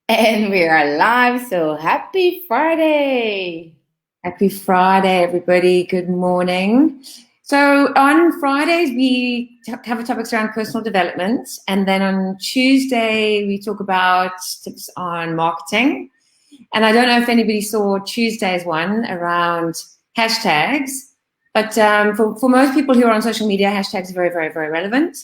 And we are live, so happy Friday. Happy Friday, everybody. Good morning. So on Fridays, we cover topics around personal development. And then on Tuesday, we talk about tips on marketing. And I don't know if anybody saw Tuesday's one around hashtags, but for most people who are on social media, hashtags are very, very, very relevant.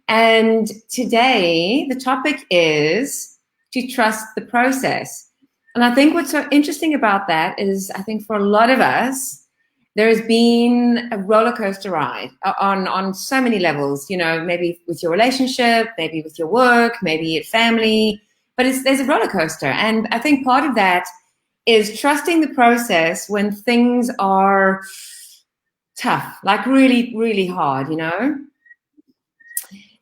And today, the topic is to trust the process. And I think what's so interesting about that is I think for a lot of us, there has been a roller coaster ride on so many levels, maybe with your relationship, maybe with your work, maybe at family, but there's a roller coaster. And I think part of that is trusting the process when things are tough, like really, really hard.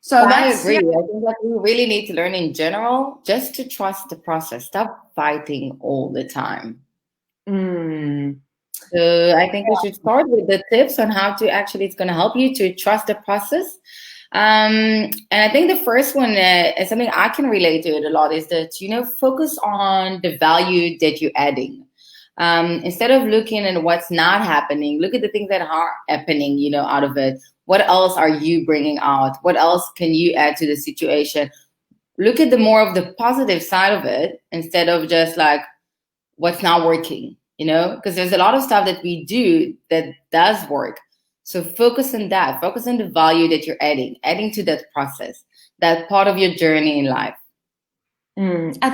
So I that's, agree. yeah. I think that we really need to learn in general just to trust the process. Stop fighting all the time. Mm, So I think we should start with the tips on how to actually, it's going to help you to trust the process. And I think the first one is something I can relate to it a lot is that, focus on the value that you're adding. Instead of looking at what's not happening, look at the things that are happening, out of it. What else are you bringing out? What else can you add to the situation? Look at the more of the positive side of it instead of just like what's not working, because there's a lot of stuff that we do that does work. So focus on that. Focus on the value that you're adding to that process, that part of your journey in life. I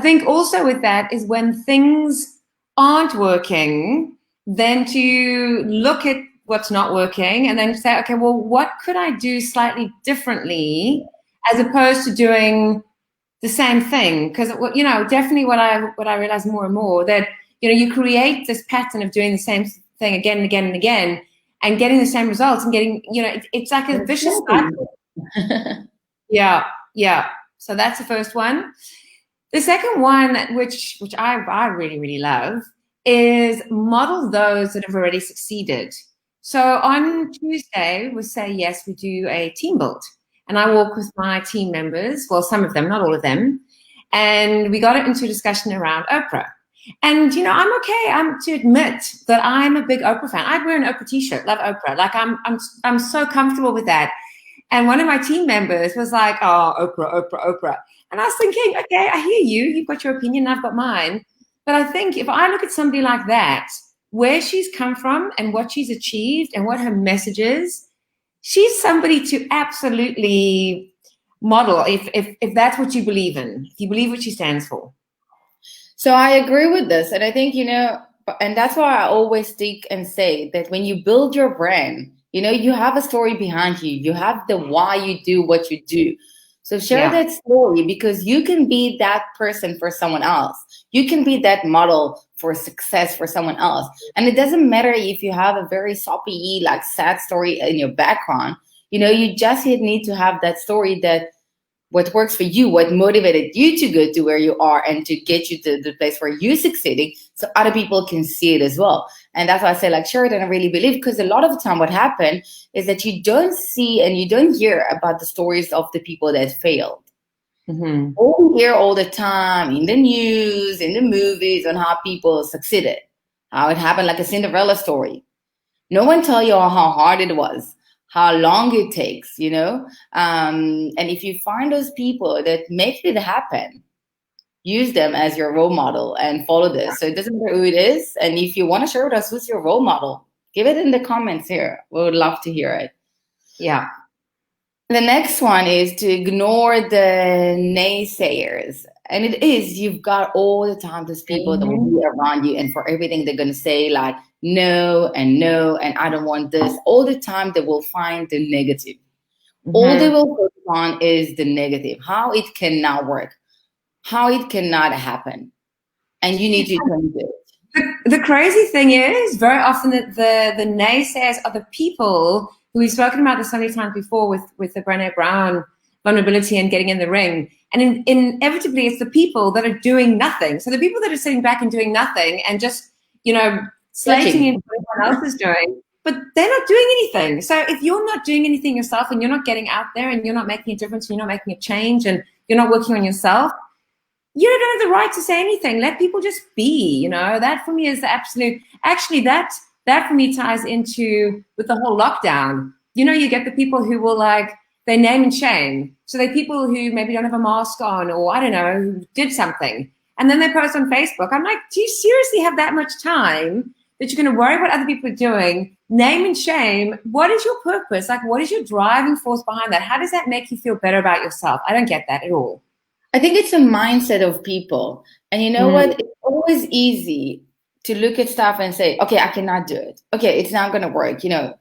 think also with that is when things aren't working, then to look at what's not working and then say, okay, well, what could I do slightly differently as opposed to doing the same thing? Because definitely what I realize more and more that you create this pattern of doing the same thing again and again and again and getting the same results and getting it's like a vicious cycle. Yeah, yeah. So that's the first one. The second one, which I really, really love, is model those that have already succeeded. So on Tuesday, we say, yes, we do a team build. And I walk with my team members, well, some of them, not all of them. And we got into a discussion around Oprah. And I'm okay. I'm to admit that I'm a big Oprah fan. I'd wear an Oprah t-shirt, love Oprah. Like I'm so comfortable with that. And one of my team members was like, oh, Oprah, Oprah, Oprah. And I was thinking, okay, I hear you. You've got your opinion, I've got mine. But I think if I look at somebody like that, where she's come from and what she's achieved and what her message is, she's somebody to absolutely model if that's what you believe in, if you believe what she stands for. So I agree with this. And I think, and that's why I always think and say that when you build your brand, you have a story behind you. You have the why you do what you do. So share that story because you can be that person for someone else. You can be that model for success for someone else. And it doesn't matter if you have a very soppy, like sad story in your background. You just need to have that story that what works for you, what motivated you to go to where you are and to get you to the place where you're succeeding so other people can see it as well. And that's why I say like, sure, and I really believe because a lot of the time what happened is that you don't see and you don't hear about the stories of the people that failed. Mm-hmm. We hear all the time in the news, in the movies on how people succeeded, how it happened like a Cinderella story. No one tell you how hard it was, how long it takes, and if you find those people that make it happen, use them as your role model and follow this. So it doesn't matter who it is. And if you want to share with us who's your role model, give it in the comments here. We would love to hear it. Yeah. The next one is to ignore the naysayers. And it is, you've got all the time those people that will be around you, and for everything they're going to say, like, no, and I don't want this. All the time they will find the negative. All they will focus on is the negative, how it cannot work, how it cannot happen. And you need to change it. The crazy thing is, very often the naysayers are the people who we've spoken about this so many times before with the Brené Brown vulnerability and getting in the ring. And inevitably, it's the people that are doing nothing. So the people that are sitting back and doing nothing and just, slating in what everyone else is doing, but they're not doing anything. So if you're not doing anything yourself and you're not getting out there and you're not making a difference, and you're not making a change and you're not working on yourself, you don't have the right to say anything. Let people just be, you know. That for me is the absolute, actually that for me ties into with the whole lockdown. You know, you get the people who will like, they name and shame. So they're people who maybe don't have a mask on, or I don't know, who did something. And then they post on Facebook. I'm like, do you seriously have that much time that you're going to worry what other people are doing? Name and shame. What is your purpose? Like, what is your driving force behind that? How does that make you feel better about yourself? I don't get that at all. I think it's a mindset of people. And you know what? Mm. It's always easy to look at stuff and say, okay, I cannot do it. Okay, it's not going to work, you know,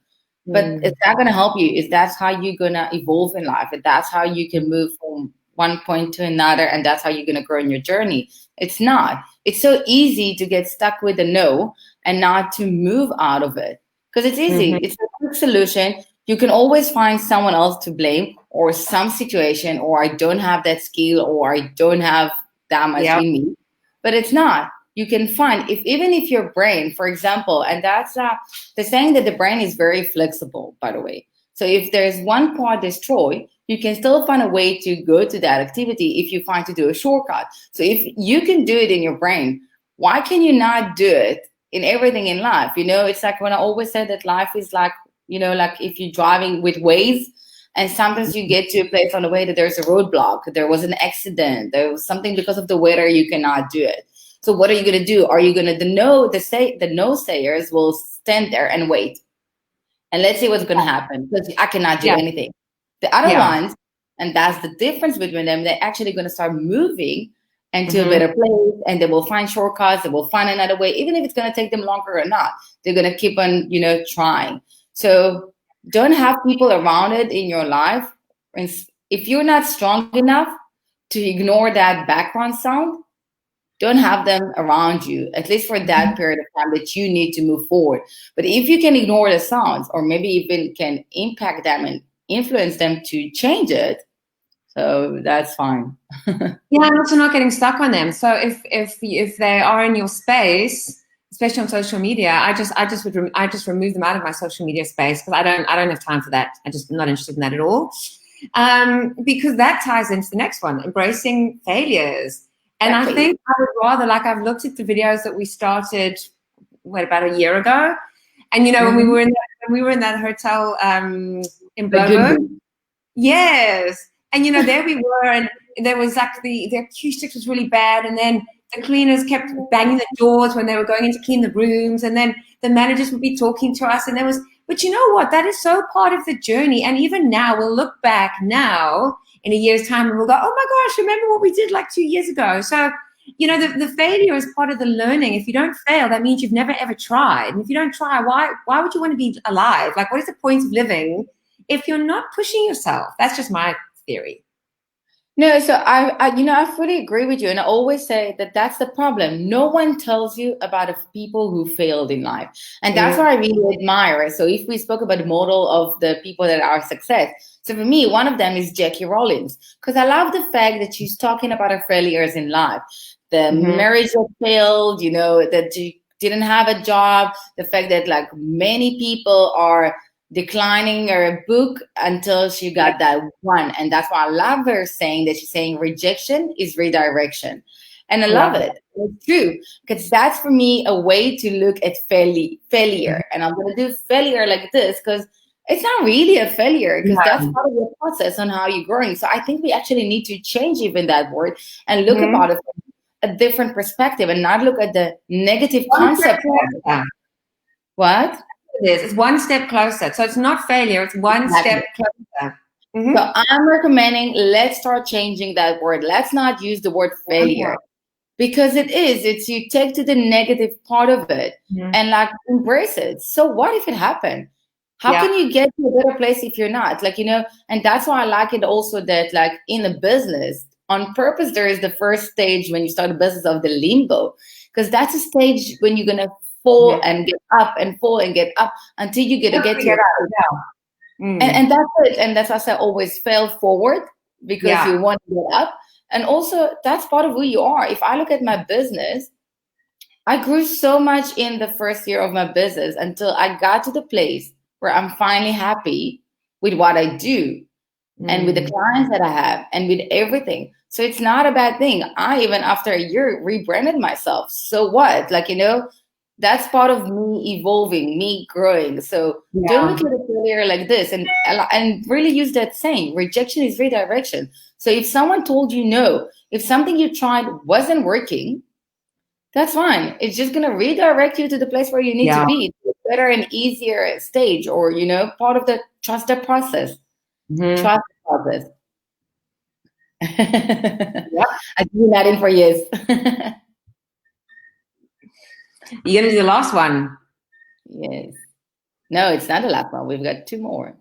but it's not going to help you. Is that's how you're going to evolve in life. And that's how you can move from one point to another. And that's how you're going to grow in your journey. It's not. It's so easy to get stuck with a no and not to move out of it because it's easy. Mhm. It's a quick solution. You can always find someone else to blame or some situation, or I don't have that skill, or I don't have that much Yeah. in me. But it's not. You can find if even if your brain, for example, and that's the saying that the brain is very flexible, by the way. So if there's one part destroyed, you can still find a way to go to that activity if you find to do a shortcut. So if you can do it in your brain, why can you not do it in everything in life? You know, it's like when I always said that life is like, you know, like if you're driving with Waze and sometimes you get to a place on the way that there's a roadblock, there was an accident, there was something because of the weather, you cannot do it. So what are you going to do? Are you going to, the no sayers will stand there and wait. And let's see what's going to happen because I cannot do Yeah. anything. The other Yeah. ones, and that's the difference between them, they're actually going to start moving into a Mhm. better place and they will find shortcuts, they will find another way, even if it's going to take them longer or not. They're going to keep on, you know, trying. So don't have people around it in your life. And if you're not strong enough to ignore that background sound, don't have them around you, at least for that period of time that you need to move forward. But if you can ignore the sounds or maybe even can impact them and influence them to change it, so that's fine. Yeah, and also not getting stuck on them. So if they are in your space, especially on social media, I just remove them out of my social media space because I don't have time for that. I'm not interested in that at all. Because that ties into the next one, embracing failures. And I Exactly. think I would rather, like, I've looked at the videos that we started, about a year ago, and you know when Mhm. we were in that hotel in The good Bloberg. book. Yes. And you know, there we were, and there was like the acoustics was really bad, and then the cleaners kept banging the doors when they were going in to clean the rooms, and then the managers would be talking to us, and there was, but you know what? That is so part of the journey. And even now, we'll look back now in a year's time and we'll go, oh my gosh, remember what we did like 2 years ago. So, you know, the failure is part of the learning. If you don't fail, that means you've never ever tried. And if you don't try, why would you want to be alive? Like, what is the point of living if you're not pushing yourself? That's just my theory. No, so you know, I fully agree with you, and I always say that that's the problem. No one tells you about the people who failed in life, and that's Mm. what I really admire. So, if we spoke about the model of the people that are success, so for me, one of them is Jackie Rollins, because I love the fact that she's talking about her failures in life, the Mm-hmm. marriage that failed, you know, that she didn't have a job, the fact that like many people are declining her book until she Yeah. got that one. And that's why I love her saying that she's saying rejection is redirection. And I I love love that. it. It's true. Because that's for me a way to look at failure. And I'm going to do failure like this because it's not really a failure because that's Yeah. part of your process on how you're growing. So I think we actually need to change even that word and look Mm-hmm. about it from a different perspective and not look at the negative One step concept of it. closer. What? It is. It's one step closer. So it's not failure. It's one Exactly. step closer. So Mm-hmm. I'm recommending let's start changing that word. Let's not use the word failure because it's you take to the negative part of it Mm-hmm. and like embrace it. So what if it happened? How Yeah. can you get to a better place if you're not? Like, you know, and that's why I like it also that like in a business, on purpose, there is the first stage when you start a business of the limbo. Because that's a stage when you're gonna fall Yeah. and get up and fall and get up until you get to Once get we to get your out. Yeah. Mm. and that's it. And that's why I say always fail forward because Yeah. you want to get up. And also that's part of who you are. If I look at my business, I grew so much in the first year of my business until I got to the place where I'm finally happy with what I do. and with the clients that I have and with everything. So it's not a bad thing. I even after a year rebranded myself. So what? Like, that's part of me evolving, me growing. So don't look at a failure like this, and really use that saying, rejection is redirection. So if someone told you no, if something you tried wasn't working, that's fine. It's just gonna redirect you to the place where you need to be, to a better and easier stage, or part of the trust the process. Trust the process. I've been that in for years. You're gonna do the last one. Yes. No, it's not the last one. We've got 2 more.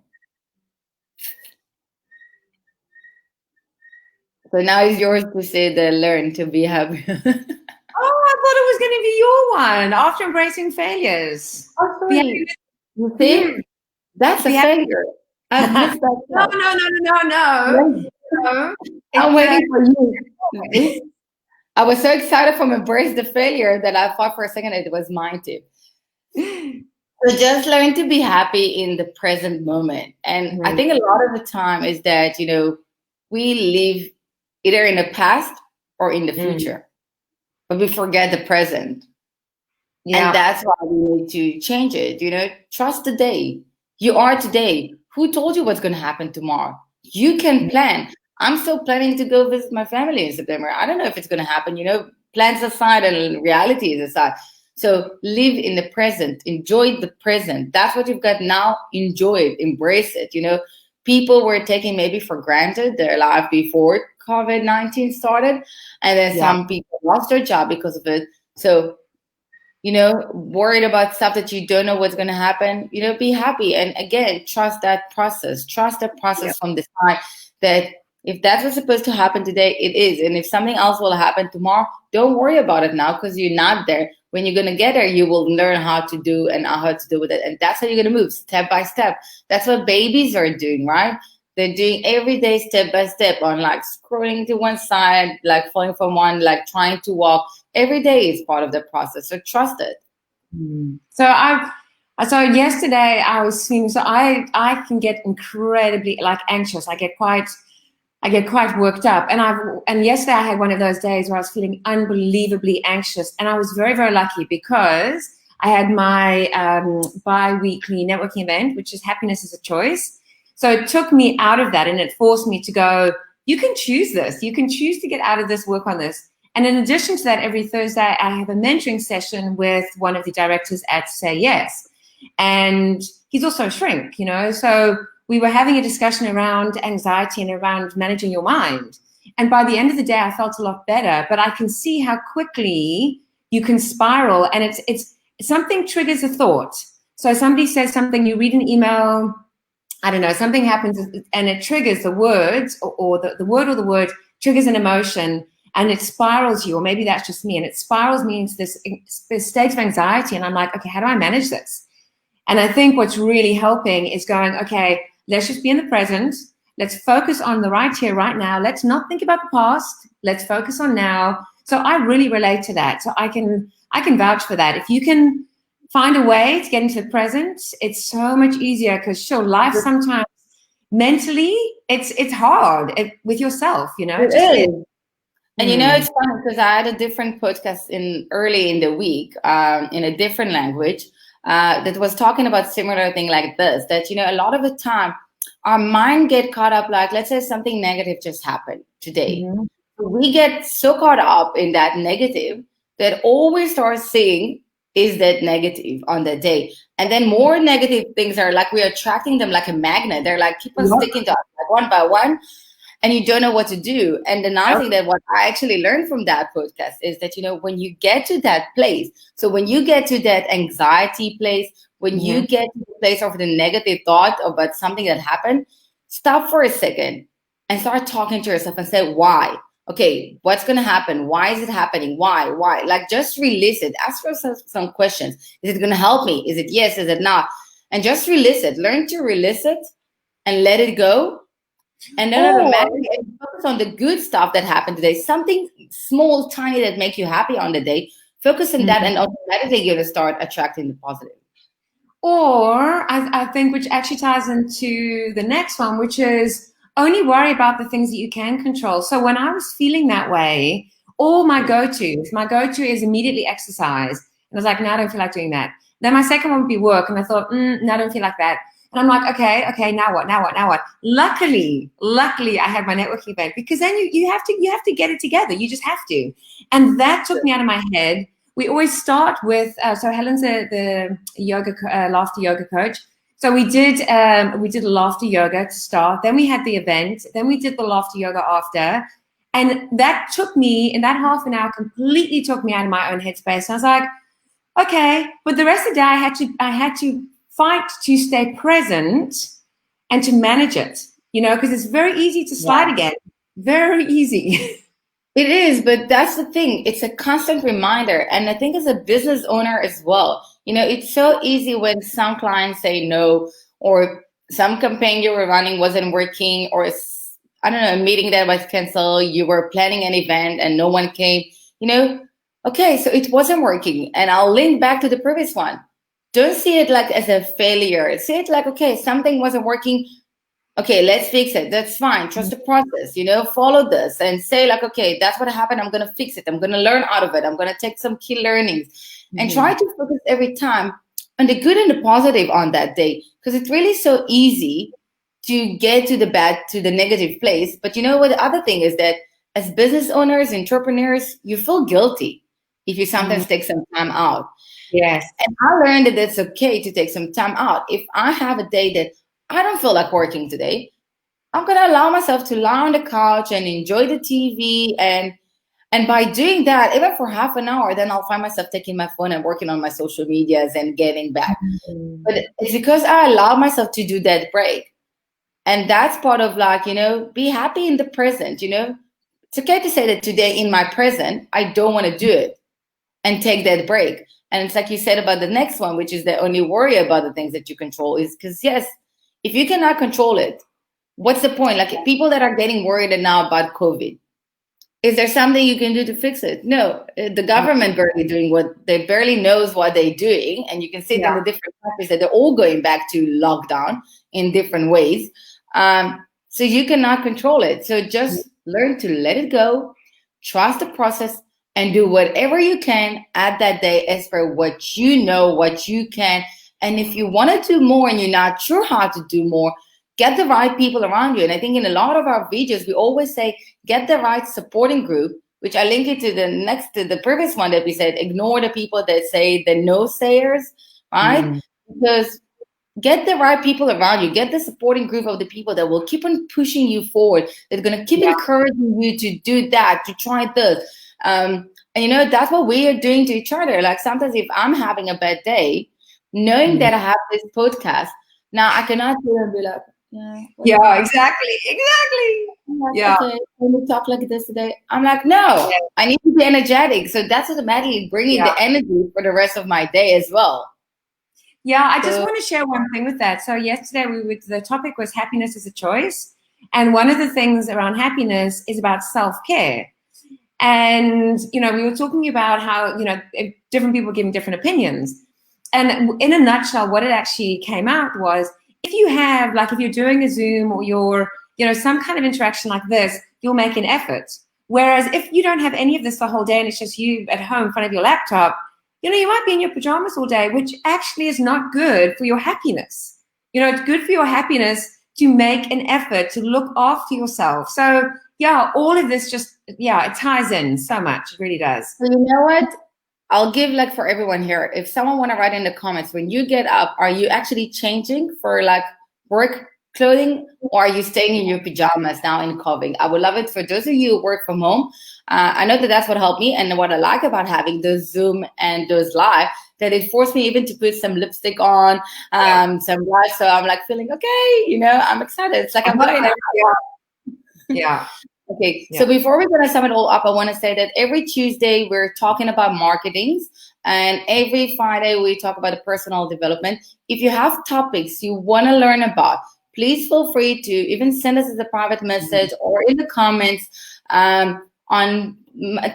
So now it's yours to say the learn to be happy. Oh, I thought it was going to be your one. After embracing failures. Oh, sorry. You see? That's a failure. I've missed that. No. I'm waiting for you. I was so excited from embrace the failure that I thought for a second it was mine too. So just learn to be happy in the present moment. And I think a lot of the time is that, we live either in the past or in the future, but we forget the present. Yeah. And that's why we need to change it. Trust the day. You are today. Who told you what's going to happen tomorrow? You can plan. I'm still planning to go visit my family in September. I don't know if it's going to happen, plans aside and realities aside. So live in the present, enjoy the present. That's what you've got now. Enjoy it, embrace it. People were taking maybe for granted their life before COVID-19 started. And then some people lost their job because of it. So, worried about stuff that you don't know what's going to happen, be happy. And again, trust that process. Trust the process from the side that if that's what's supposed to happen today, it is. And if something else will happen tomorrow, don't worry about it now because you're not there. When you're going to get there, you will learn how to do and how to do with it. And that's how you're going to move step by step. That's what babies are doing, right? They're doing every day step by step on like scrolling to one side, like falling from one, like trying to walk. Every day is part of the process. So trust it. So yesterday I was seeing, so I can get incredibly like anxious. I get quite worked up. And yesterday I had one of those days where I was feeling unbelievably anxious. And I was very, very lucky because I had my bi-weekly networking event, which is Happiness is a Choice. So it took me out of that and it forced me to go, you can choose this. You can choose to get out of this, work on this. And in addition to that, every Thursday, I have a mentoring session with one of the directors at Say Yes. And he's also a shrink, so we were having a discussion around anxiety and around managing your mind. And by the end of the day, I felt a lot better, but I can see how quickly you can spiral. And it's something triggers a thought. So somebody says something, you read an email, I don't know, something happens and it triggers the words or the word triggers an emotion and it spirals you, or maybe that's just me, and it spirals me into this state of anxiety. And I'm like, okay, how do I manage this? And I think what's really helping is going, okay, let's just be in the present. Let's focus on the right here, right now. Let's not think about the past. Let's focus on now. So I really relate to that. So I can vouch for that. If you can find a way to get into the present, it's so much easier because sure, life sometimes mentally, it's hard with yourself, It is. And it's funny because I had a different podcast early in the week in a different language that was talking about similar thing like this, that, a lot of the time our mind get caught up, like, let's say something negative just happened today. We get so caught up in that negative that all we start seeing is that negative on that day. And then more negative things are like we're attracting them like a magnet. They're like keep on sticking to us like one by one. And you don't know what to do. And the nice thing that what I actually learned from that podcast is that, when you get to that place, so when you get to that anxiety place, when you get to the place of the negative thought about something that happened, stop for a second and start talking to yourself and say, why? Okay, what's going to happen? Why is it happening? Why? Like just release it. Ask yourself some questions. Is it going to help me? Is it yes? Is it not? And just release it. Learn to release it and let it go. And then automatically focus on the good stuff that happened today. Something small, tiny that make you happy on the day. Focus on that and automatically you're going to start attracting the positive. Or I think which actually ties into the next one, which is only worry about the things that you can control. So when I was feeling that way, all my go-to is immediately exercise. And I was like, no, I don't feel like doing that. Then my second one would be work. And I thought, no, I don't feel like that. And I'm like, okay, now what? Luckily, I had my networking event, because then you have to get it together. You just have to. And that took me out of my head. We always start with, so Helen's the yoga, laughter yoga coach. So we did laughter yoga to start. Then we had the event. Then we did the laughter yoga after. And that took me, in that half an hour, completely took me out of my own headspace. And I was like, okay. But the rest of the day, I had to fight to stay present and to manage it, because it's very easy to slide again. Very easy. It is, but that's the thing. It's a constant reminder. And I think as a business owner as well, it's so easy when some clients say no, or some campaign you were running wasn't working, or I don't know, a meeting that was canceled, you were planning an event and no one came, okay, so it wasn't working. And I'll link back to the previous one. Don't see it like as a failure. See it like, okay, something wasn't working. Okay, let's fix it. That's fine. Trust the process, follow this and say like, okay, that's what happened. I'm going to fix it. I'm going to learn out of it. I'm going to take some key learnings and try to focus every time on the good and the positive on that day. Because it's really so easy to get to the negative place. But what the other thing is that as business owners, entrepreneurs, you feel guilty if you sometimes take some time out. Yes. And I learned that it's okay to take some time out. If I have a day that I don't feel like working today, I'm going to allow myself to lie on the couch and enjoy the TV. And by doing that, even for half an hour, then I'll find myself taking my phone and working on my social medias and getting back. But it's because I allow myself to do that break. And that's part of like, be happy in the present, It's okay to say that today in my present, I don't want to do it and take that break. And it's like you said about the next one, which is that only worry about the things that you control, is because, yes, if you cannot control it, what's the point? Like people that are getting worried now about COVID, is there something you can do to fix it? No, the government barely knows what they're doing. And you can see that in the different countries that they're all going back to lockdown in different ways. So you cannot control it. So just learn to let it go, trust the process, and do whatever you can at that day as per what what you can. And if you want to do more and you're not sure how to do more, get the right people around you. And I think in a lot of our videos, we always say, get the right supporting group, which I link it to the previous one that we said, ignore the people that say the no sayers, right? Because get the right people around you, get the supporting group of the people that will keep on pushing you forward. They're going to keep encouraging you to do that, to try this. And that's what we are doing to each other. Like sometimes if I'm having a bad day, knowing that I have this podcast, now I cannot do and be like, exactly. Like, okay, can we talk like this today? I'm like, no, I need to be energetic. So that's automatically bringing the energy for the rest of my day as well. Yeah, I just want to share one thing with that. So yesterday the topic was happiness is a choice. And one of the things around happiness is about self-care. And, we were talking about how, different people giving different opinions. And in a nutshell, what it actually came out was, if you have, like, if you're doing a Zoom or you're, some kind of interaction like this, you'll make an effort. Whereas if you don't have any of this the whole day and it's just you at home in front of your laptop, you might be in your pajamas all day, which actually is not good for your happiness. It's good for your happiness to make an effort to look after yourself. So, all of this just, it ties in so much. It really does. So you know what? I'll give like for everyone here, if someone want to write in the comments, when you get up, are you actually changing for like work clothing, or are you staying in your pajamas now in COVID? I would love it for those of you who work from home. I know that that's what helped me. And what I like about having those Zoom and those live, that it forced me even to put some lipstick on, some blush. So I'm like feeling okay, I'm excited. It's like I'm going Yeah. Okay, so before we're going to sum it all up, I want to say that every Tuesday we're talking about marketing, and every Friday we talk about personal development. If you have topics you want to learn about, please feel free to even send us as a private message or in the comments. On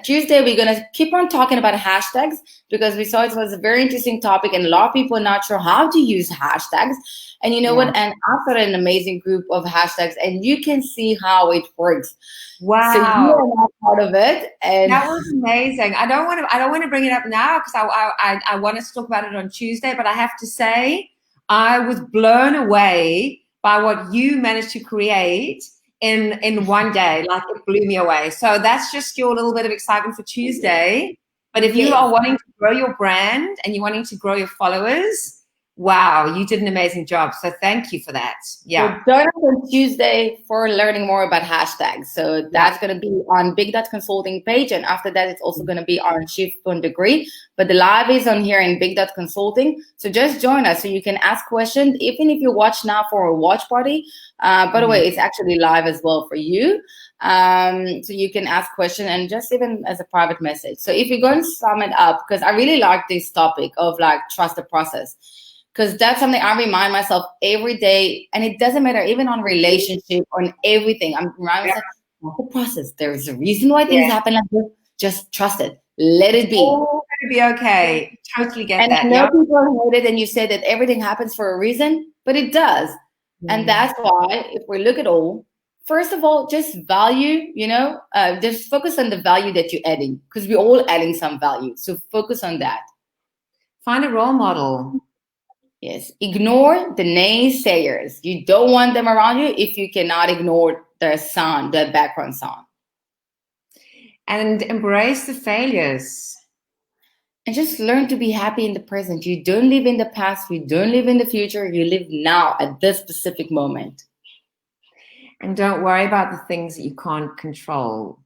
Tuesday, we're going to keep on talking about hashtags because we saw it was a very interesting topic and a lot of people are not sure how to use hashtags. And you know what? And I've got an amazing group of hashtags and you can see how it works. Wow. So you are not part of it. And that was amazing. I don't want to bring it up now because I want us to talk about it on Tuesday, but I have to say I was blown away by what you managed to create in one day. Like, it blew me away. So that's just your little bit of excitement for Tuesday. But if you are wanting to grow your brand and you're wanting to grow your followers, wow, you did an amazing job. So thank you for that. Yeah. So join us on Tuesday for learning more about hashtags. So that's going to be on Big Dot Consulting page. And after that, it's also going to be on Shift on Degree. But the live is on here in Big Dot Consulting. So just join us so you can ask questions. Even if you watch now for a watch party, by the way, it's actually live as well for you. So you can ask questions and just even as a private message. So if you're going to sum it up, because I really like this topic of like trust the process. Because that's something I remind myself every day. And it doesn't matter, even on relationship, on everything. I'm reminding myself, not the process. There's a reason why things happen like this. Just trust it. Let it be. Oh, it'll be okay. Totally get that. And I know people hate it and you say that everything happens for a reason, but it does. And that's why, if we look at all, first of all, just value, just focus on the value that you're adding. Because we're all adding some value. So focus on that. Find a role model. Yes, ignore the naysayers. You don't want them around you if you cannot ignore their sound, their background sound. And embrace the failures. And just learn to be happy in the present. You don't live in the past. You don't live in the future. You live now at this specific moment. And don't worry about the things that you can't control.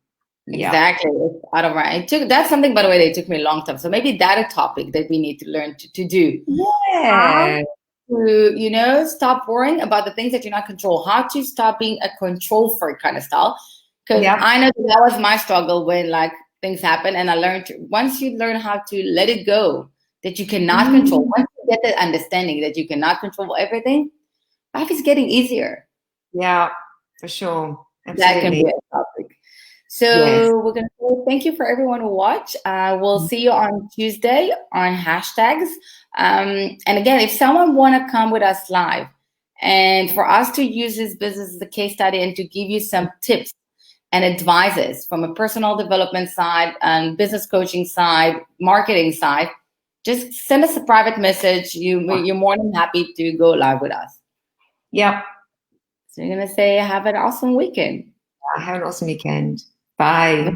Exactly. It's out of right. That's something, by the way, that took me a long time. So maybe that's a topic that we need to learn to do. Yeah. To, stop worrying about the things that you're not control. How to stop being a control freak kind of style. Because I know that was my struggle when like things happen. And I learned once you learn how to let it go, that you cannot control. Once you get that understanding that you cannot control everything, life is getting easier. Yeah, for sure. Absolutely. That can be a topic. So we're going to say thank you for everyone who watched. We'll see you on Tuesday on hashtags. And again, if someone want to come with us live and for us to use this business as a case study and to give you some tips and advices from a personal development side and business coaching side, marketing side, just send us a private message. You're more than happy to go live with us. Yep. So you're going to say, have an awesome weekend. Have an awesome weekend. Bye.